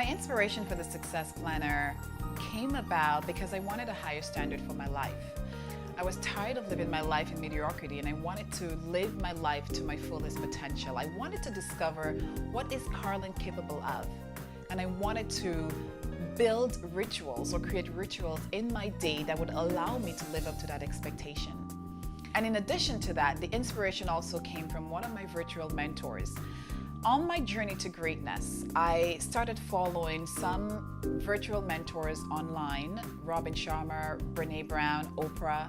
My inspiration for the Success Planner came about because I wanted a higher standard for my life. I was tired of living my life in mediocrity, and I wanted to live my life to my fullest potential. I wanted to discover what is Carlin capable of, and I wanted to build rituals or create rituals in my day that would allow me to live up to that expectation. And in addition to that, the inspiration also came from one of my virtual mentors. On my journey to greatness, I started following some virtual mentors online: Sharma, Brene Brown, Oprah,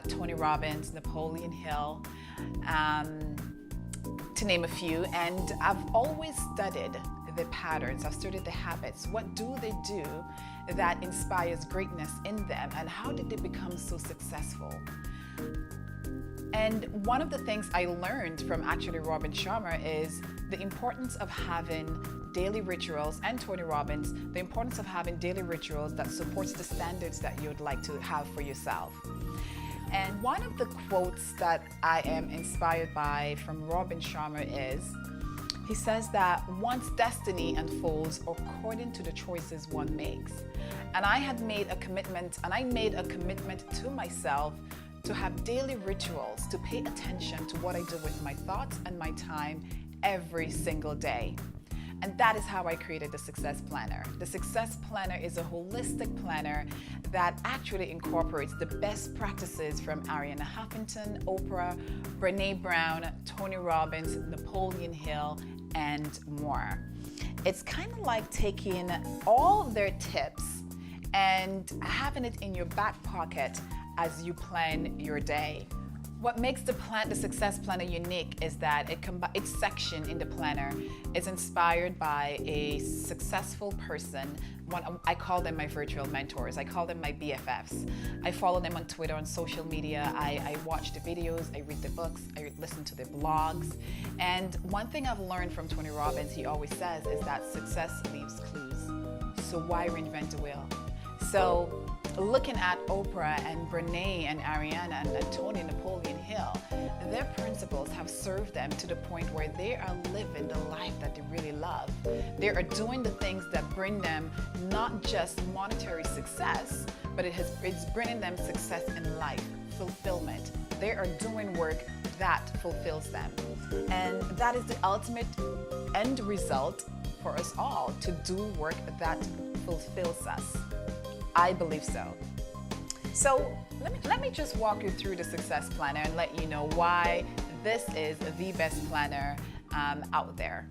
Tony Robbins, Napoleon Hill, to name a few. And I've always studied the patterns, I've studied the habits. What do they do that inspires greatness in them, and how did they become so successful? And one of the things I learned from actually Sharma is the importance of having daily rituals, and Tony Robbins, the importance of having daily rituals that supports the standards that you would like to have for yourself. And one of the quotes that I am inspired by from Sharma is, he says that one's destiny unfolds according to the choices one makes. And I had made a commitment, and I made a commitment to myself to have daily rituals, to pay attention to what I do with my thoughts and my time every single day. And that is how I created the Success Planner. The Success Planner is a holistic planner that actually incorporates the best practices from Arianna Huffington, Oprah, Brene Brown, Tony Robbins, Napoleon Hill, and more. It's kind of like taking all their tips and having it in your back pocket as you plan your day. What makes the Success Planner unique is that its section in the planner is inspired by a successful person. I call them my virtual mentors. I call them my BFFs. I follow them on Twitter, on social media. I watch the videos, I read the books, I listen to their blogs. And one thing I've learned from Tony Robbins, he always says, is that success leaves clues. So why reinvent the wheel? So looking at Oprah and Brene and Arianna and Tony and Napoleon Hill, their principles have served them to the point where they are living the life that they really love. They are doing the things that bring them not just monetary success, but it's bringing them success in life, fulfillment. They are doing work that fulfills them. And that is the ultimate end result for us all, to do work that fulfills us. I believe so. So let me just walk you through the Success Planner and let you know why this is the best planner out there.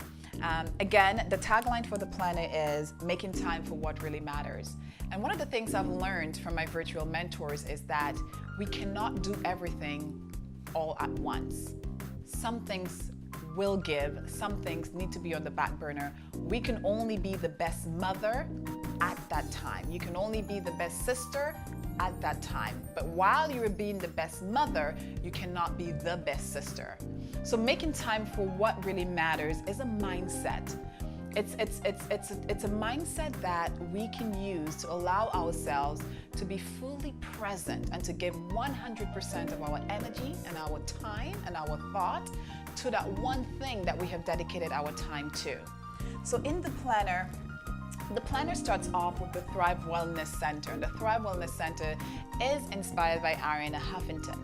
Again, the tagline for the planner is making time for what really matters. And one of the things I've learned from my virtual mentors is that we cannot do everything all at once. Some things will give, some things need to be on the back burner. We can only be the best mother at that time. You can only be the best sister at that time. But while you're being the best mother, you cannot be the best sister. So making time for what really matters is a mindset. It's a mindset that we can use to allow ourselves to be fully present and to give 100% of our energy and our time and our thought to that one thing that we have dedicated our time to. So in the planner starts off with the Thrive Wellness Center. And the Thrive Wellness Center is inspired by Arianna Huffington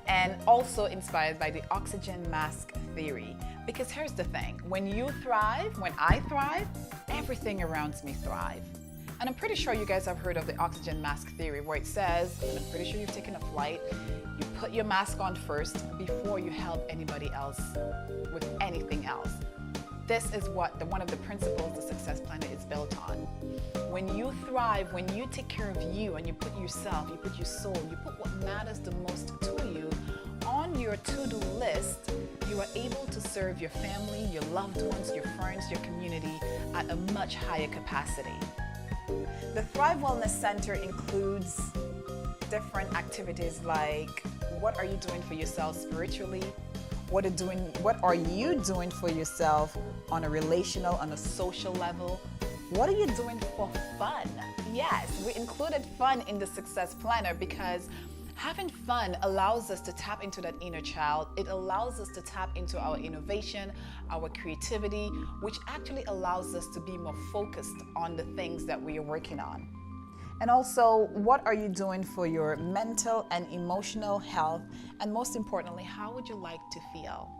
and also inspired by the oxygen mask theory. Because here's the thing, when you thrive, when I thrive, everything around me thrive. And I'm pretty sure you guys have heard of the oxygen mask theory, where it says, and I'm pretty sure you've taken a flight, you put your mask on first before you help anybody else with anything else. This is what one of the principles the Success Planner is built on. When you thrive, when you take care of you and you put yourself, you put your soul, you put what matters the most to you on your to-do list, you are able to serve your family, your loved ones, your friends, your community at a much higher capacity. The Thrive Wellness Center includes different activities like, what are you doing for yourself spiritually? What are you doing for yourself on a relational, on a social level? What are you doing for fun? Yes, we included fun in the Success Planner because Having fun allows us to tap into that inner child. It allows us to tap into our innovation, our creativity, which actually allows us to be more focused on the things that we are working on. And also, what are you doing for your mental and emotional health? And most importantly, how would you like to feel?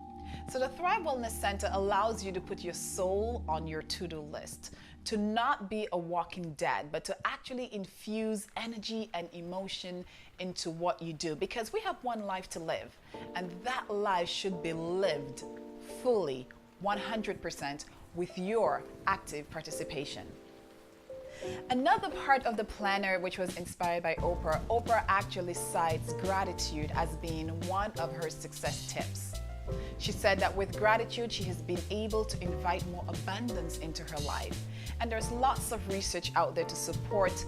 So the Thrive Wellness Center allows you to put your soul on your to-do list, to not be a walking dead, but to actually infuse energy and emotion into what you do, because we have one life to live, and that life should be lived fully, 100%, with your active participation. Another part of the planner, which was inspired by Oprah, Oprah actually cites gratitude as being one of her success tips. She said that with gratitude, she has been able to invite more abundance into her life. And there's lots of research out there to support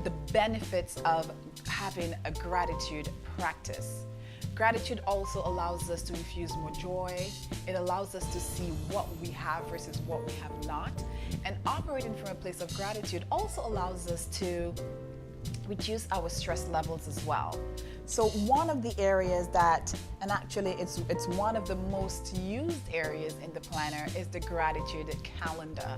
the benefits of having a gratitude practice. Gratitude also allows us to infuse more joy. It allows us to see what we have versus what we have not. And operating from a place of gratitude also allows us to reduce our stress levels as well. So one of the areas that, and actually it's one of the most used areas in the planner, is the gratitude calendar.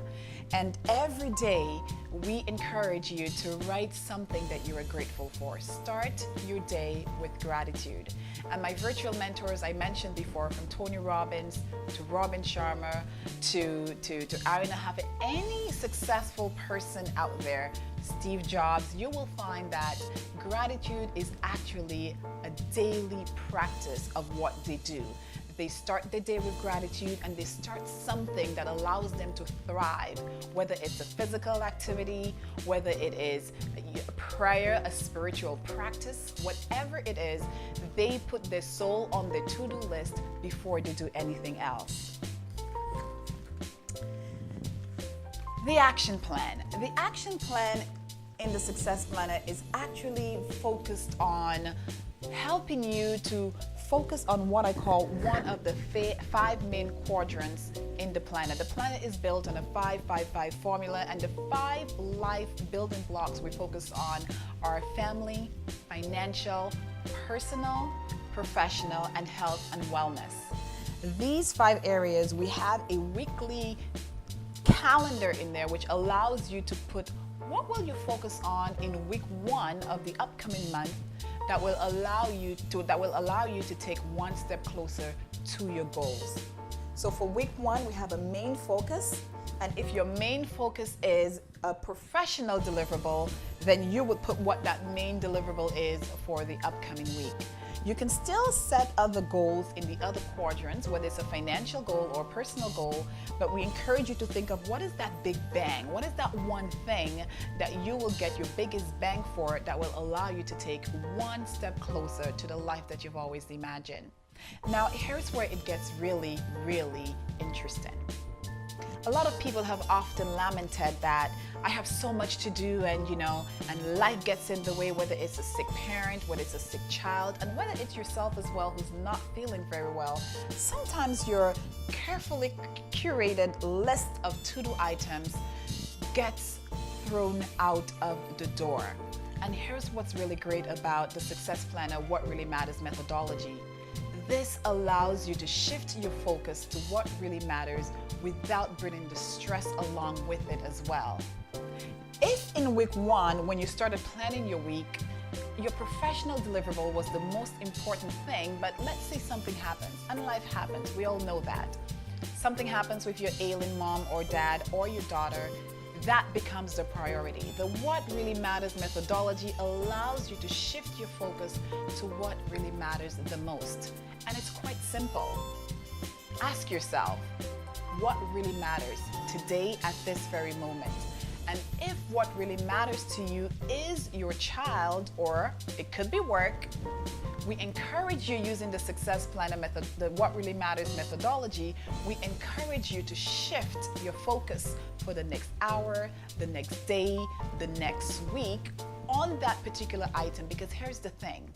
And every day we encourage you to write something that you are grateful for. Start your day with gratitude. And my virtual mentors I mentioned before, from Tony Robbins to Sharma to Arina Have, any successful person out there, Steve Jobs, you will find that gratitude is actually a daily practice of what they do. They start the day with gratitude, and they start something that allows them to thrive, whether it's a physical activity, whether it is a prayer, a spiritual practice, whatever it is, they put their soul on their to-do list before they do anything else. The action plan. The action plan in the Success Planner is actually focused on helping you to focus on what I call one of the 5 main quadrants in the planner. The planner is built on a 5-5-5 formula, and the 5 life building blocks we focus on are family, financial, personal, professional, and health and wellness. These 5 areas, we have a weekly calendar in there which allows you to put what will you focus on in week 1 of the upcoming month that will allow you to take one step closer to your goals. So for week 1, we have a main focus, and if your main focus is a professional deliverable, then you would put what that main deliverable is for the upcoming week. You can still set other goals in the other quadrants, whether it's a financial goal or a personal goal, but we encourage you to think of what is that big bang? What is that one thing that you will get your biggest bang for that will allow you to take one step closer to the life that you've always imagined? Now, here's where it gets really, really interesting. A lot of people have often lamented that I have so much to do, and life gets in the way, whether it's a sick parent, whether it's a sick child, and whether it's yourself as well who's not feeling very well. Sometimes your carefully curated list of to-do items gets thrown out of the door. And here's what's really great about the Success Planner, What Really Matters methodology. This allows you to shift your focus to what really matters without bringing the stress along with it as well. If in week 1, when you started planning your week, your professional deliverable was the most important thing, but let's say something happens, and life happens, we all know that. Something happens with your ailing mom or dad or your daughter, that becomes the priority. The What Really Matters methodology allows you to shift your focus to what really matters the most. And it's quite simple. Ask yourself, what really matters today at this very moment? And if what really matters to you is your child, or it could be work, we encourage you, using the Success Planner method, the What Really Matters methodology, we encourage you to shift your focus for the next hour, the next day, the next week on that particular item. Because here's the thing,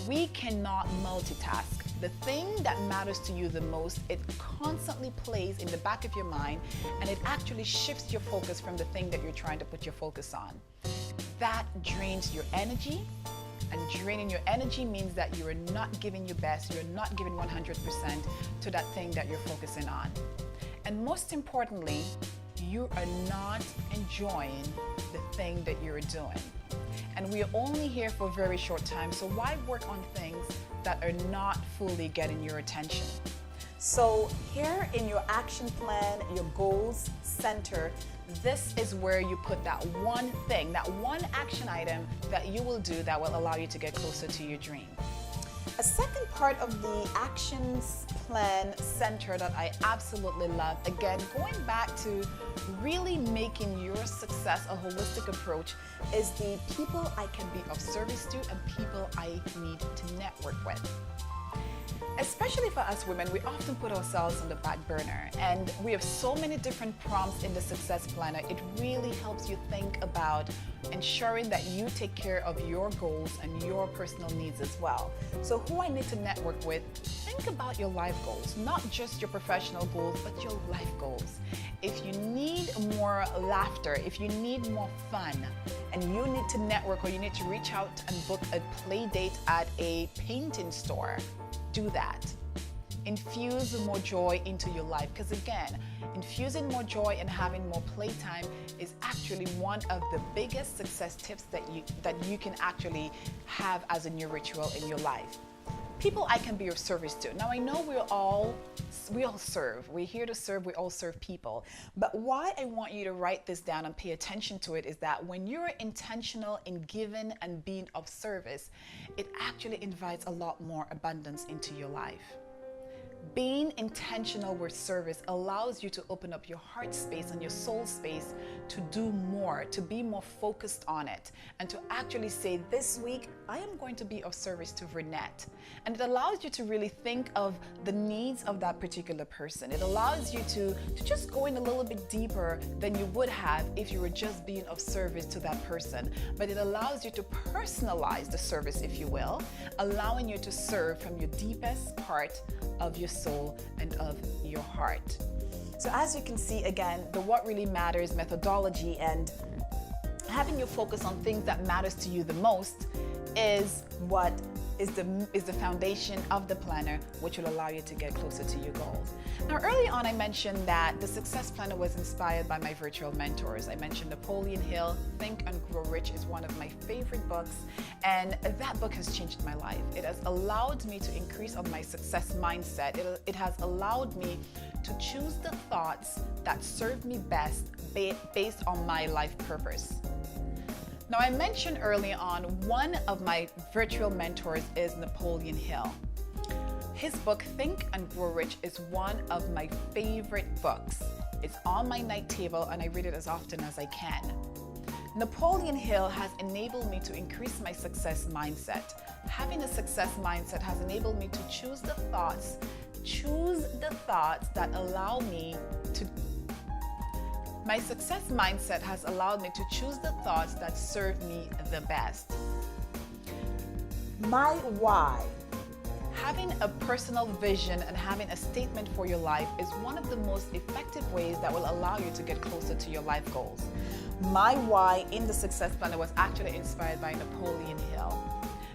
we cannot multitask. The thing that matters to you the most, it constantly plays in the back of your mind, and it actually shifts your focus from the thing that you're trying to put your focus on. That drains your energy, And draining your energy means that you are not giving your best, you're not giving 100% to that thing that you're focusing on. And most importantly, you are not enjoying the thing that you're doing. And we are only here for a very short time, so why work on things that are not fully getting your attention? So here in your action plan, your goals center, this is where you put that one thing, that one action item that you will do that will allow you to get closer to your dream. A second part of the actions plan center that I absolutely love, again, going back to really making your success a holistic approach, is the people I can be of service to and people I need to network with. Especially for us women, we often put ourselves on the back burner, and we have so many different prompts in the Success Planner. It really helps you think about ensuring that you take care of your goals and your personal needs as well. So who I need to network with, think about your life goals, not just your professional goals, but your life goals. If you need more laughter, if you need more fun, and you need to network or you need to reach out and book a play date at a painting store, do that. Infuse more joy into your life, because again, infusing more joy and having more playtime is actually one of the biggest success tips that you can actually have as a new ritual in your life. People I can be of service to. Now I know we all serve. We're here to serve, we all serve people. But why I want you to write this down and pay attention to it is that when you're intentional in giving and being of service, it actually invites a lot more abundance into your life. Being intentional with service allows you to open up your heart space and your soul space to do more, to be more focused on it, and to actually say, this week, I am going to be of service to Renette. And it allows you to really think of the needs of that particular person. It allows you to just go in a little bit deeper than you would have if you were just being of service to that person. But it allows you to personalize the service, if you will, allowing you to serve from your deepest part of your soul and of your heart. So as you can see, again, the What Really Matters methodology and having you focus on things that matters to you the most is what is the foundation of the planner, which will allow you to get closer to your goals. Now, early on, I mentioned that the Success Planner was inspired by my virtual mentors. I mentioned Napoleon Hill. Think and Grow Rich is one of my favorite books, and that book has changed my life. It has allowed me to increase on my success mindset. It has allowed me to choose the thoughts that serve me best based on my life purpose. Now, I mentioned early on, one of my virtual mentors is Napoleon Hill. His book, Think and Grow Rich, is one of my favorite books. It's on my night table and I read it as often as I can. Napoleon Hill has enabled me to increase my success mindset. Having a success mindset has enabled me to choose the thoughts that allow me to. My success mindset has allowed me to choose the thoughts that serve me the best. My why. Having a personal vision and having a statement for your life is one of the most effective ways that will allow you to get closer to your life goals. My why in the Success Planner was actually inspired by Napoleon Hill.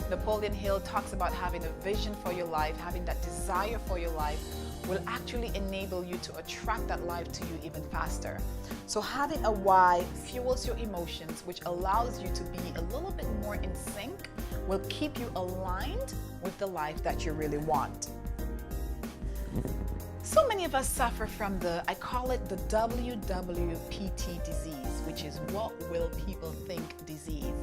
Napoleon Hill talks about having a vision for your life, having that desire for your life will actually enable you to attract that life to you even faster. So having a why fuels your emotions, which allows you to be a little bit more in sync, will keep you aligned with the life that you really want. So many of us suffer from I call it the WWPT disease, which is what will people think disease.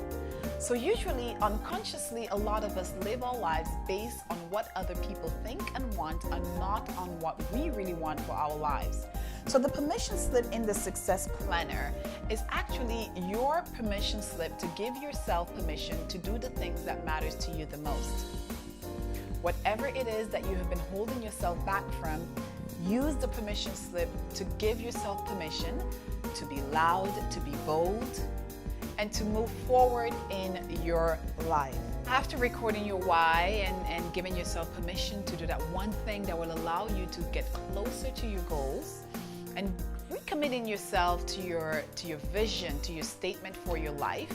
So usually, unconsciously, a lot of us live our lives based on what other people think and want and not on what we really want for our lives. So the permission slip in the Success Planner is actually your permission slip to give yourself permission to do the things that matters to you the most. Whatever it is that you have been holding yourself back from, use the permission slip to give yourself permission to be loud, to be bold, and to move forward in your life. After recording your why and giving yourself permission to do that one thing that will allow you to get closer to your goals, and recommitting yourself to your vision, to your statement for your life,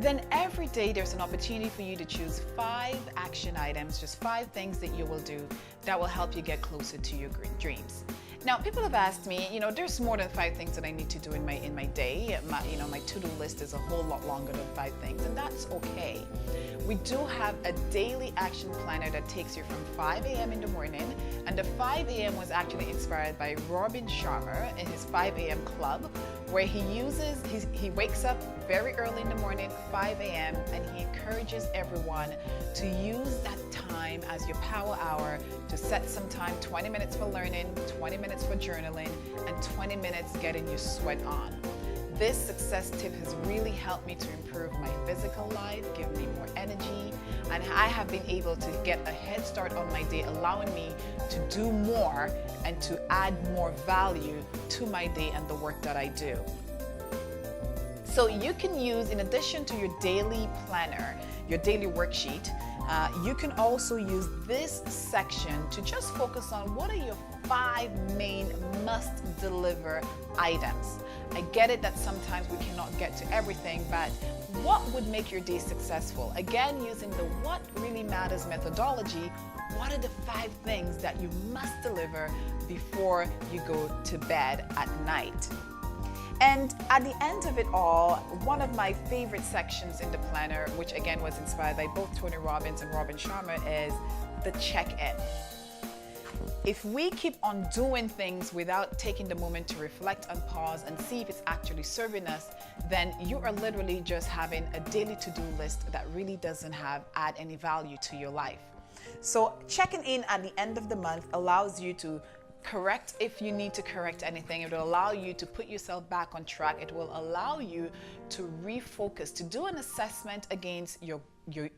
Then every day there's an opportunity for you to choose 5 action items, just 5 things that you will do that will help you get closer to your dreams. Now, people have asked me, there's more than 5 things that I need to do in my day. My to-do list is a whole lot longer than 5 things, and that's okay. We do have a daily action planner that takes you from 5 a.m. in the morning, and the 5 a.m. was actually inspired by Sharma in his 5 a.m. club, where he wakes up very early in the morning, 5 a.m., and he encourages everyone to use that time as your power hour to set some time, 20 minutes for learning, 20 minutes for journaling, and 20 minutes getting your sweat on. This success tip has really helped me to improve my physical life, give me more energy, and I have been able to get a head start on my day, allowing me to do more and to add more value to my day and the work that I do. So you can use, in addition to your daily planner, your daily worksheet, you can also use this section to just focus on what are your 5 main must-deliver items. I get it that sometimes we cannot get to everything, but what would make your day successful? Again, using the What Really Matters methodology, what are the 5 things that you must deliver before you go to bed at night? And at the end of it all, one of my favorite sections in the planner, which again was inspired by both Tony Robbins and Sharma, is the check-in. If we keep on doing things without taking the moment to reflect and pause and see if it's actually serving us, then you are literally just having a daily to-do list that really doesn't add any value to your life. So checking in at the end of the month allows you to correct if you need to correct anything. It will allow you to put yourself back on track. It will allow you to refocus, to do an assessment against your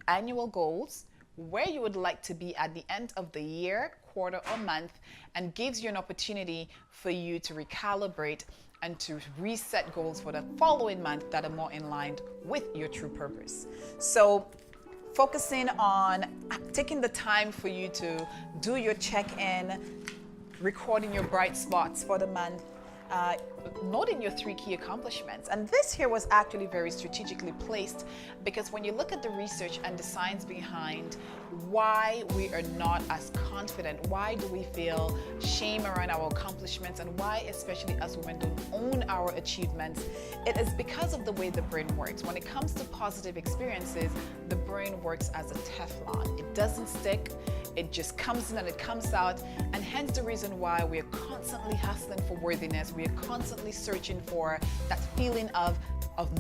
annual goals, where you would like to be at the end of the year, quarter, or month, and gives you an opportunity for you to recalibrate and to reset goals for the following month that are more in line with your true purpose. So focusing on taking the time for you to do your check-in, recording your bright spots for the month, noting your 3 key accomplishments. And this here was actually very strategically placed, because when you look at the research and the science behind why we are not as confident, why do we feel shame around our accomplishments, and why especially as women don't own our achievements, it is because of the way the brain works. When it comes to positive experiences, the brain works as a Teflon. It doesn't stick. It just comes in and it comes out, and hence the reason why we are constantly hustling for worthiness. We are constantly searching for that feeling of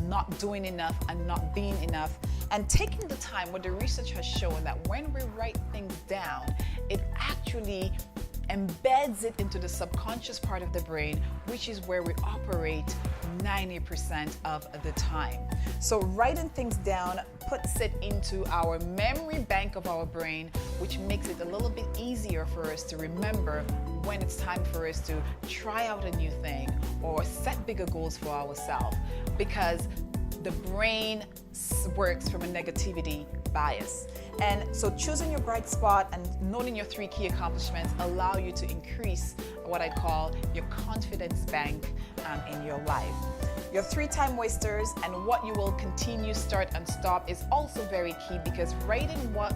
not doing enough and not being enough. And taking the time, what the research has shown, that when we write things down, it actually embeds it into the subconscious part of the brain, which is where we operate 90% of the time. So writing things down puts it into our memory bank of our brain, which makes it a little bit easier for us to remember when it's time for us to try out a new thing or set bigger goals for ourselves, because the brain works from a negativity bias. And so choosing your bright spot and noting your 3 key accomplishments allow you to increase what I call your confidence bank in your life. Your 3 time wasters and what you will continue, start, and stop is also very key, because writing what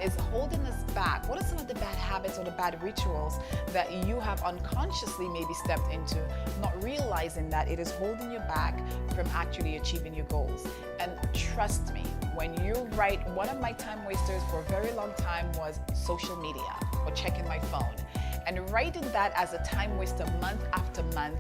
is holding us back, what are some of the bad habits or the bad rituals that you have unconsciously maybe stepped into, not realizing that it is holding you back from actually achieving your goals. And trust me, when you write, one of my time wasters for a very long time was social media or checking my phone. And writing that as a time waster month after month,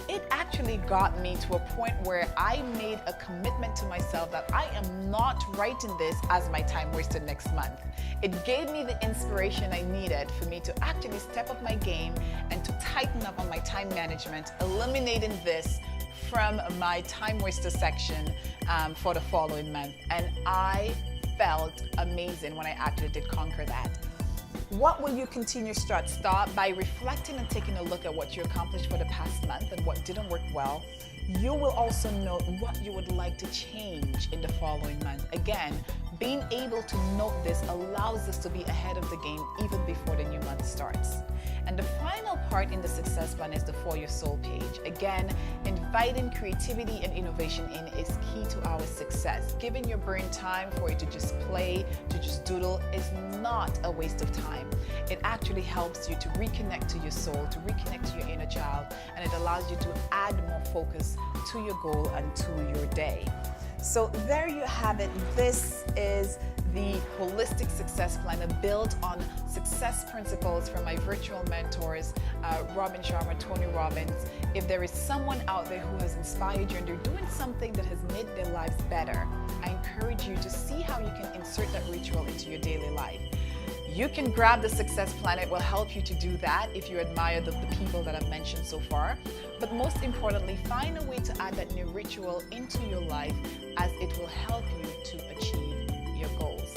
it actually got me to a point where I made a commitment to myself that I am not writing this as my time waster next month. It gave me the inspiration I needed for me to actually step up my game and to tighten up on my time management, eliminating this from my time waster section for the following month. And I felt amazing when I actually did conquer that. What will you continue, start, stop? By reflecting and taking a look at what you accomplished for the past month and what didn't work well, you will also know what you would like to change in the following month. Again, Being able to note this allows us to be ahead of the game even before the new month starts. And the final part in the success plan is the For Your Soul page. Again, inviting creativity and innovation in is key to our success. Giving your brain time for it to just play, to just doodle, is not a waste of time. It actually helps you to reconnect to your soul, to reconnect to your inner child, and it allows you to add more focus to your goal and to your day. So there you have it. This is the holistic success planner built on success principles from my virtual mentors, Robin Sharma, Tony Robbins. If there is someone out there who has inspired you and they're doing something that has made their lives better, I encourage you to see how you can insert that ritual into your daily life. You can grab the success plan. It will help you to do that if you admire the people that I've mentioned so far. But most importantly, find a way to add that new ritual into your life, as it will help you to achieve your goals.